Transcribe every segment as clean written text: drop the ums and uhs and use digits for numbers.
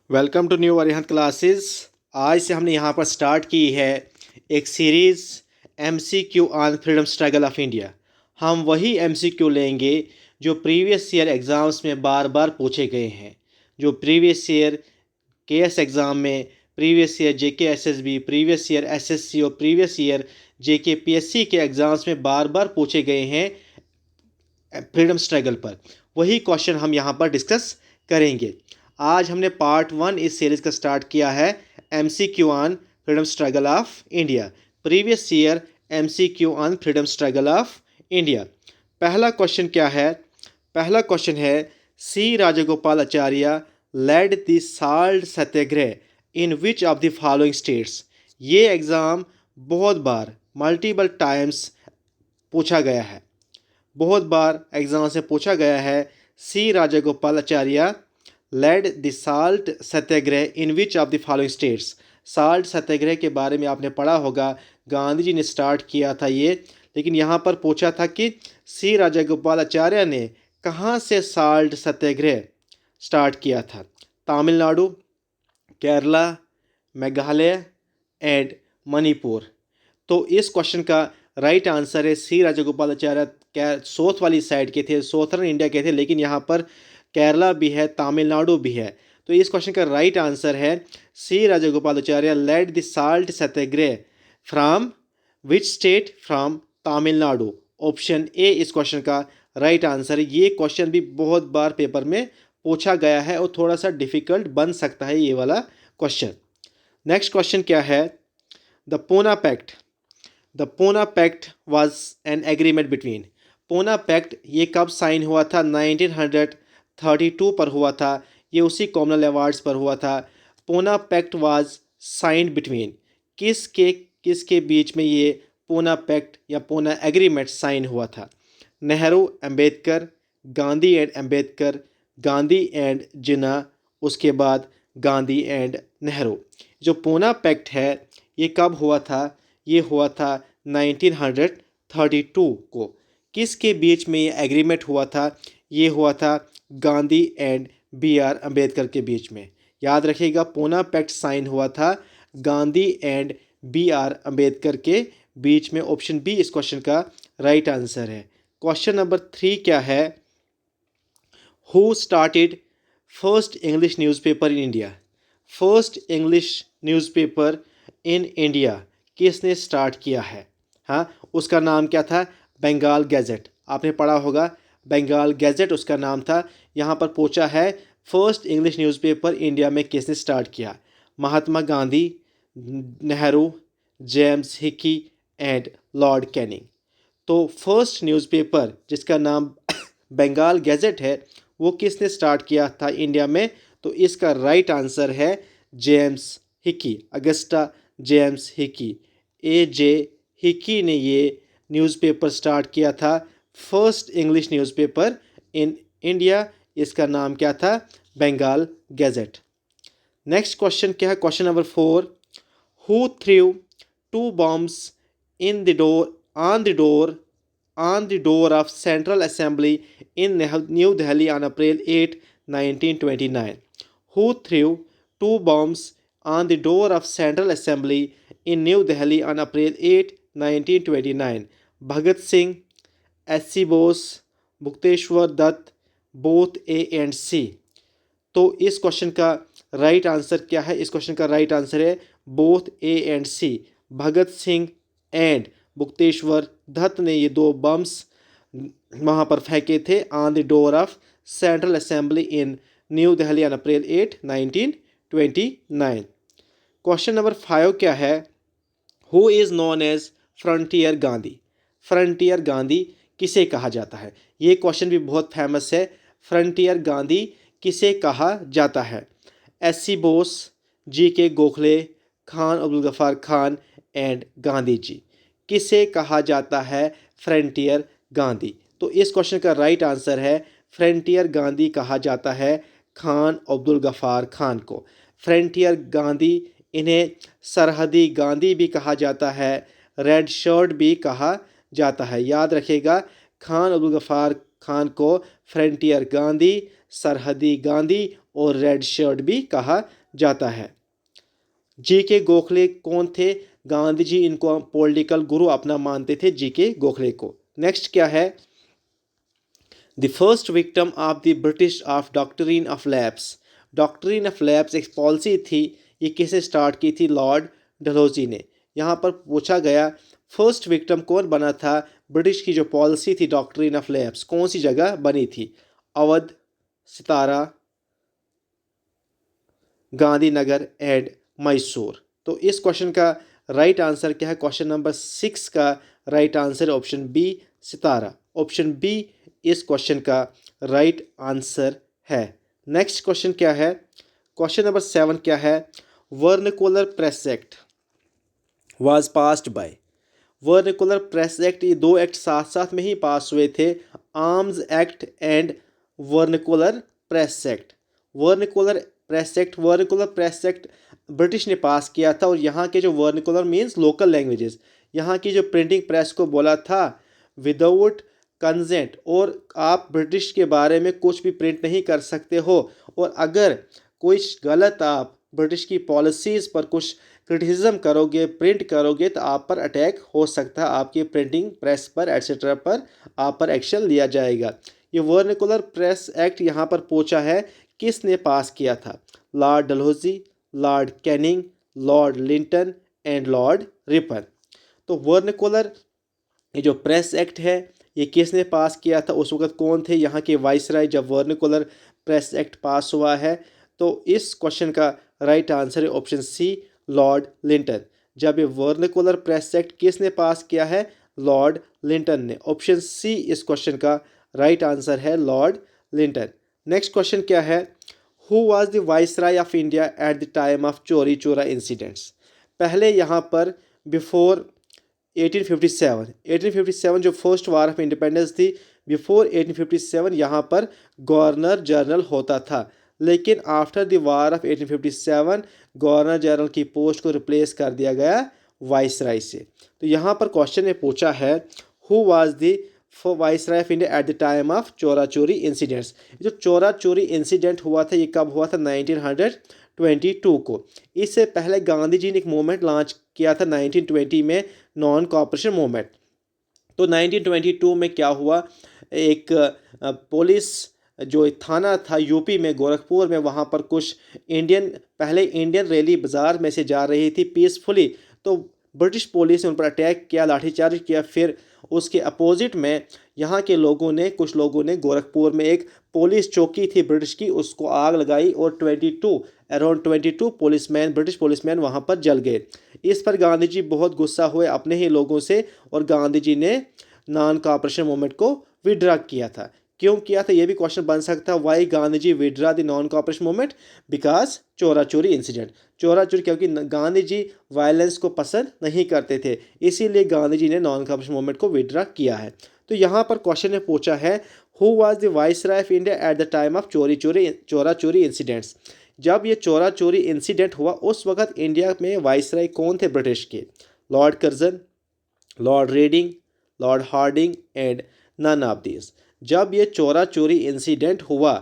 Welcome to new Arihant classes. आज से हमने यहाँ पर स्टार्ट की है एक series MCQ on freedom struggle of India. हम वही MCQ लेंगे जो प्रीवियस ईयर एग्ज़ाम्स में बार बार पूछे गए हैं, जो प्रीवियस ईयर KS एग्ज़ाम में, previous year JK SSB, previous year SSC और प्रीवियस ईयर JK PSC के एग्ज़ाम्स में बार बार पूछे गए हैं फ्रीडम स्ट्रगल पर। वही क्वेश्चन हम यहाँ पर डिस्कस करेंगे। आज हमने पार्ट 1 इस सीरीज़ का स्टार्ट किया है MCQ on freedom struggle of India, previous year MCQ on freedom struggle of India. पहला क्वेश्चन क्या है? पहला क्वेश्चन है C Rajagopalachari led the salt Satyagraha in which of the following states. ये एग्ज़ाम बहुत बार मल्टीपल टाइम्स पूछा गया है, बहुत बार एग्जाम से पूछा गया है। C Rajagopalachari led the salt Satyagraha in which of the following states. Salt Satyagraha के बारे में आपने पढ़ा होगा, गांधी जी ने स्टार्ट किया था ये, लेकिन यहाँ पर पूछा था कि सी राजगोपालाचार्य ने कहाँ से साल्ट सत्याग्रह स्टार्ट किया था। तमिलनाडु, केरला, मेघालय एंड मणिपुर। तो इस क्वेश्चन का राइट आंसर है सी राजगोपालाचार्य साउथ वाली साइड के थे, साउथर्न इंडिया के थे, लेकिन यहाँ पर केरला भी है, तमिलनाडु भी है। तो इस क्वेश्चन का राइट आंसर है C Rajagopalachari led the salt Satyagraha from which state? From Tamil Nadu. Option A इस क्वेश्चन का राइट आंसर है। ये क्वेश्चन भी बहुत बार पेपर में पूछा गया है और थोड़ा सा डिफिकल्ट बन सकता है ये वाला क्वेश्चन। नेक्स्ट क्वेश्चन क्या है? The Poona pact. The Poona pact was an agreement between. Poona pact ये कब साइन हुआ था? 1932 पर हुआ था। ये उसी कॉमनवेल्थ अवार्ड्स पर हुआ था। Poona pact was signed between, किसके बीच में ये पूना पैक्ट या पूना एग्रीमेंट साइन हुआ था? नेहरू अम्बेडकर, गांधी एंड अम्बेडकर, गांधी एंड जिन्ना, उसके बाद गांधी एंड नेहरू। जो पूना पैक्ट है ये कब हुआ था? ये हुआ था 1932 को। किसके बीच में ये एग्रीमेंट हुआ था? ये हुआ था गांधी एंड BR अम्बेडकर के बीच में। याद रखिएगा, पूना पैक्ट साइन हुआ था गांधी एंड BR अम्बेडकर के बीच में। ऑप्शन बी इस क्वेश्चन का राइट आंसर है। क्वेश्चन नंबर 3 क्या है? Who started first English newspaper in India. First English newspaper in India किसने स्टार्ट किया है? हाँ, उसका नाम क्या था? बंगाल गैजेट। आपने पढ़ा होगा, बंगाल गैजेट उसका नाम था। यहाँ पर पूछा है फर्स्ट इंग्लिश न्यूज़पेपर इंडिया में किसने स्टार्ट किया? Mahatma Gandhi, Nehru, James Hickey and Lord Canning. तो फर्स्ट न्यूज़पेपर जिसका नाम बंगाल गैजेट है वो किसने स्टार्ट किया था इंडिया में? तो इसका राइट आंसर है James Hicky, Augusta James Hicky. AJ Hicky ने ये न्यूज़पेपर स्टार्ट किया था, first English newspaper in India. इसका नाम क्या था? बंगाल गैजेट। नेक्स्ट क्वेश्चन क्या है? Question number 4। Who through 2 bombs in the door on the door of Central Assembly in New Delhi on April 8, 1929. Who threw 2 bombs on the door of Central Assembly in New Delhi on April 8, 1929? Bhagat Singh, SC Bose, Bhukteshwar Dutt, both A and C. तो इस question का right answer क्या है? इस question का right answer है both A and C। Bhagat Singh and Batukeshwar Dutt ने ये 2 बम्स वहाँ पर फेंके थे on the door of central assembly in New Delhi on April 8, 1929। Question number 5 क्या है? Who is known as frontier Gandhi. Frontier Gandhi किसे कहा जाता है? ये क्वेश्चन भी बहुत फेमस है। फ्रंटियर गांधी किसे कहा जाता है? SC Bose, GK Gokhale, Khan Abdul Ghaffar Khan and Gandhi ji. किसे कहा जाता है फ्रंटियर गांधी? तो इस क्वेश्चन का राइट आंसर है फ्रंटियर गांधी कहा जाता है खान अब्दुल गफ्फार खान को। फ्रंटियर गांधी, इन्हें सरहदी गांधी भी कहा जाता है, रेड शर्ट भी कहा जाता है। याद रखिएगा, खान अब्दुल गफ्फार खान को फ्रंटियर गांधी, सरहदी गांधी और रेड शर्ट भी कहा जाता है। जी के गोखले कौन थे? गांधी जी इनको पॉलिटिकल गुरु अपना मानते थे, जी के गोखले को। नेक्स्ट क्या है? The first victim of the British of doctrine of lapse. Doctrine of lapse एक पॉलिसी थी, ये किसे स्टार्ट की थी? लॉर्ड डलहौजी ने। यहाँ पर पूछा गया फर्स्ट विक्टिम कौन बना था? ब्रिटिश की जो पॉलिसी थी डॉक्ट्रिन ऑफ लैप्स, कौन सी जगह बनी थी? अवध, सितारा, गांधीनगर एंड मैसूर। तो इस क्वेश्चन का राइट आंसर क्या है? क्वेश्चन नंबर 6 का राइट आंसर ऑप्शन बी, सितारा। ऑप्शन बी इस क्वेश्चन का राइट आंसर है। नेक्स्ट क्वेश्चन क्या है? क्वेश्चन नंबर 7 क्या है? Vernacular press act was passed by. Vernacular press act, ये दो एक्ट साथ साथ में ही पास हुए थे, arms act and vernacular press act. Vernacular press act, vernacular press act British ने पास किया था और यहाँ के जो वर्नाकुलर मीन्स लोकल लैंग्वेजेस, यहाँ की जो प्रिंटिंग प्रेस को बोला था विदाउट कंसेंट, और आप ब्रिटिश के बारे में कुछ भी प्रिंट नहीं कर सकते हो, और अगर कोई गलत आप ब्रिटिश की पॉलिसीज़ पर कुछ क्रिटिसिज्म करोगे, प्रिंट करोगे, तो आप पर अटैक हो सकता है, आपके प्रिंटिंग प्रेस पर एट्सेट्रा पर आप पर एक्शन लिया जाएगा। ये वर्नाकुलर प्रेस एक्ट यहाँ पर पूछा है किसने पास किया था? Lord Dalhousie, Lord Canning, Lord Linton and Lord Ripon. तो वर्नाकुलर ये जो प्रेस एक्ट है ये किसने पास किया था? उस वक्त कौन थे यहाँ के वाइसराय जब वर्नाकुलर प्रेस एक्ट पास हुआ है? तो इस क्वेश्चन का राइट आंसर है ऑप्शन सी, लॉर्ड लिंटन। जब ये वर्नाकुलर प्रेस एक्ट किसने पास किया है? लॉर्ड लिंटन ने। ऑप्शन सी इस क्वेश्चन का राइट आंसर है, लॉर्ड लिंटन। नेक्स्ट क्वेश्चन क्या है? Who was the viceroy of India at the time of Chauri Chaura incidents. पहले यहाँ पर बिफोर 1857 जो फर्स्ट वार ऑफ इंडिपेंडेंस थी, बिफोर 1857 यहाँ पर गवर्नर जनरल होता था, लेकिन after the war of 1857 governor general की पोस्ट को रिप्लेस कर दिया गया वाइसराय से। तो यहाँ पर क्वेश्चन में पूछा है who was the viceroy of India at the time of Chaura चोरी इंसिडेंट्स। जो चौरा चोरी इंसिडेंट हुआ था ये कब हुआ था? 1922 को। इससे पहले गांधी जी ने एक मूवमेंट लॉन्च किया था 1920 में, नॉन कॉपरेशन मूवमेंट। तो 1922 में क्या हुआ? एक पुलिस जो थाना था यूपी में गोरखपुर में, वहाँ पर कुछ पहले इंडियन रैली बाज़ार में से जा रही थी पीसफुली, तो ब्रिटिश पुलिस ने उन पर अटैक किया, लाठीचार्ज किया। फिर उसके अपोजिट में यहाँ के लोगों ने, कुछ लोगों ने गोरखपुर में एक पुलिस चौकी थी ब्रिटिश की, उसको आग लगाई और अराउंड 22 पुलिसमैन, ब्रिटिश पुलिसमैन वहाँ पर जल गए। इस पर गांधी जी बहुत गुस्सा हुए अपने ही लोगों से और गांधी जी ने नॉन कॉपरेशन मूवमेंट को विड्रा किया था। क्यों किया था ये भी क्वेश्चन बन सकता है। Why Gandhi ji withdraw the non cooperation movement? Because Chaura Chauri incident. Chaura चोरी, क्योंकि गांधी जी वायलेंस को पसंद नहीं करते थे, इसीलिए गांधी जी ने नॉन कॉपरेशन मूवमेंट को विड्रा किया है। तो यहाँ पर क्वेश्चन ने पूछा है who was the viceroy of India at the time of Chaura चोरी इंसिडेंट्स। जब ये चौरा चोरी इंसिडेंट हुआ उस वक्त इंडिया में वाइसराय कौन थे ब्रिटिश के? Lord Curzon, Lord Reading, Lord Hardinge and none of this. जब ये चौरा चोरी इंसिडेंट हुआ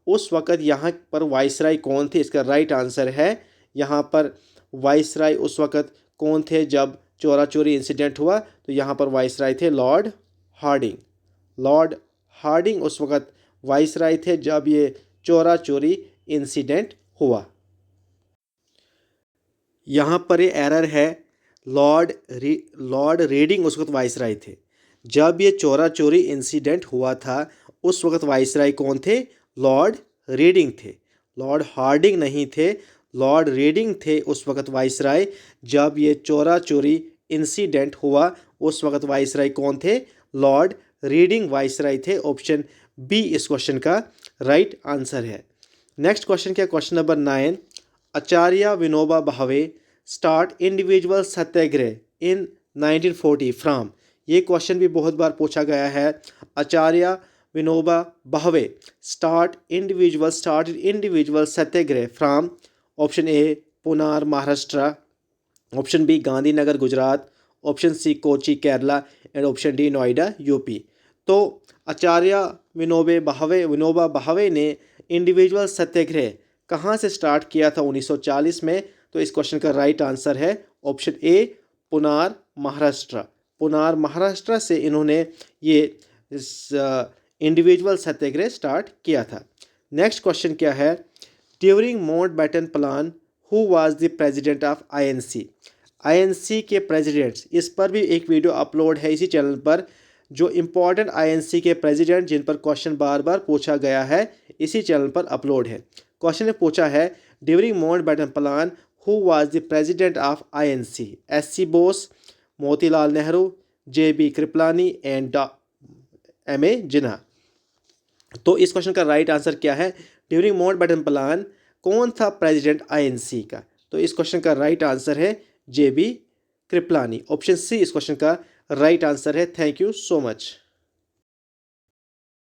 उस वक़्त यहाँ पर वाइसराय कौन थे? इसका राइट आंसर है यहाँ पर वाइसराय उस वक़्त कौन थे जब चौरा चोरी इंसिडेंट हुआ? तो यहाँ पर वाइसराय थे लॉर्ड हार्डिंग। लॉर्ड हार्डिंग उस वक़्त वाइसराय थे जब ये चौरा चोरी इंसिडेंट हुआ। यहाँ पर ये एरर है, लॉर्ड रेडिंग उस वक्त वाइसराय थे। जब ये चौरा चोरी इंसिडेंट हुआ था उस वक्त वाइसराय कौन थे? लॉर्ड रेडिंग थे, लॉर्ड हार्डिंग नहीं थे, लॉर्ड रेडिंग थे उस वक्त वाइसराय। जब ये चौरा चोरी इंसिडेंट हुआ उस वक्त वाइसराय कौन थे? लॉर्ड रेडिंग वाइसराय थे। ऑप्शन बी इस क्वेश्चन का राइट आंसर है। नेक्स्ट क्वेश्चन क्या? Question number 9, Acharya Vinoba Bhave start individual Satyagraha in 1940 from. ये क्वेश्चन भी बहुत बार पूछा गया है। Acharya Vinoba Bhave start individual Satyagraha from. Option A Paunar Maharashtra, option B Gandhinagar Gujarat, option C Kochi Kerala and option D Noida UP. तो आचार्य विनोबा भावे ने इंडिविजुअल सत्याग्रह कहाँ से स्टार्ट किया था 1940 में? तो इस क्वेश्चन का राइट आंसर है ऑप्शन ए, पुनार महाराष्ट्र। पुनार महाराष्ट्र से इन्होंने ये इंडिविजुअल सत्याग्रह स्टार्ट किया था। नेक्स्ट क्वेश्चन क्या है? During Mountbatten plan who was the president of INC? INC के प्रेसिडेंट्स, इस पर भी एक वीडियो अपलोड है इसी चैनल पर, जो इम्पोर्टेंट आईएनसी के प्रेसिडेंट जिन पर क्वेश्चन बार बार पूछा गया है, इसी चैनल पर अपलोड है। क्वेश्चन ने पूछा है during Mountbatten plan who was the president of INC? SC Bose, Motilal Nehru, JB Kripalani and MA Jinnah. तो इस क्वेश्चन का राइट आंसर क्या है? ड्यूरिंग माउंटबेटन प्लान कौन था प्रेसिडेंट आईएनसी का? तो इस क्वेश्चन का राइट आंसर है जेबी कृपलानी। ऑप्शन सी इस क्वेश्चन का राइट आंसर है। Thank you so much.